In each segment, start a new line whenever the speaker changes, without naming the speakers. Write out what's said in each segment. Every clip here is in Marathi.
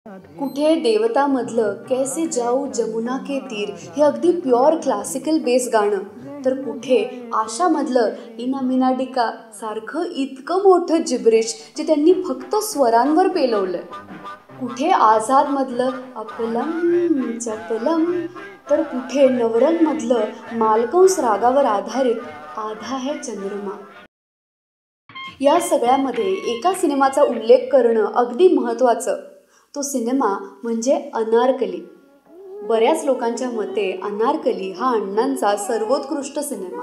कुठे देवतामधलं कैसे जाऊ जमुना के तीर हे अगदी प्युअर क्लासिकल बेस गाणं, तर कुठे आशामधलं इना मिना डिका सारखं इतकं मोठं जिब्रिश जे त्यांनी फक्त स्वरांवर पेलवलंय. कुठे आझादमधलं अपलम चपलम, तर कुठे नवरंगमधलं मालकंस रागावर आधारित आधा है चंद्रमा. या सगळ्यामध्ये एका सिनेमाचा उल्लेख करणं अगदी महत्त्वाचं. तो सिनेमा म्हणजे अनारकली. बऱ्याच लोकांच्या मते अनारकली हा अण्णांचा सर्वोत्कृष्ट सिनेमा.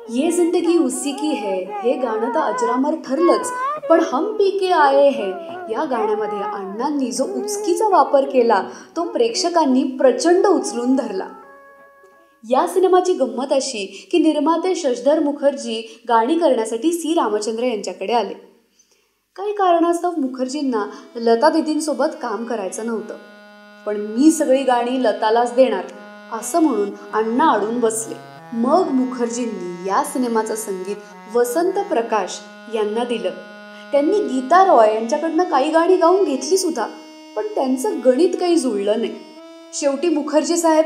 ये जिंदगी उसी की है हे गाणं तर अजरामर ठरलंच, पण हम पी के आए है या गाण्यामध्ये अण्णांनी जो उचकीचा वापर केला तो प्रेक्षकांनी प्रचंड उचलून धरला. या सिनेमाची गंमत अशी की निर्माते शशधर मुखर्जी गाणी करण्यासाठी सी रामचंद्र यांच्याकडे आले. काही कारणास्तव मुखर्जींना लता दीदींसोबत काम करायचं नव्हतं, पण मी सगळी गाणी लतालाच देणार असं म्हणून अण्णा अडून बसले. मग मुखर्जींनी या सिनेमाचं संगीत वसंत प्रकाश यांना दिलं. त्यांनी गीता रॉय यांच्याकडनं काही गाणी गाऊन घेतली सुद्धा, पण त्यांचं गणित काही जुळलं नाही. शेवटी मुखर्जी साहेब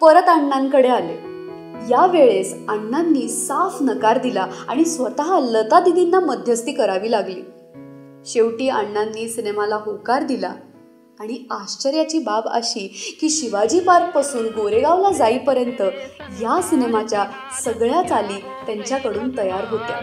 परत अण्णांकडे आले. यावेळेस अण्णांनी साफ नकार दिला आणि स्वतः लता दीदींना मध्यस्थी करावी लागली. शेवटी अण्णांनी सिनेमाला होकार दिला आणि आश्चर्याची बाब अशी की शिवाजी पार्कपासून गोरेगावला जाईपर्यंत या सिनेमाच्या सगळ्या चाली त्यांच्याकडून तयार होत्या.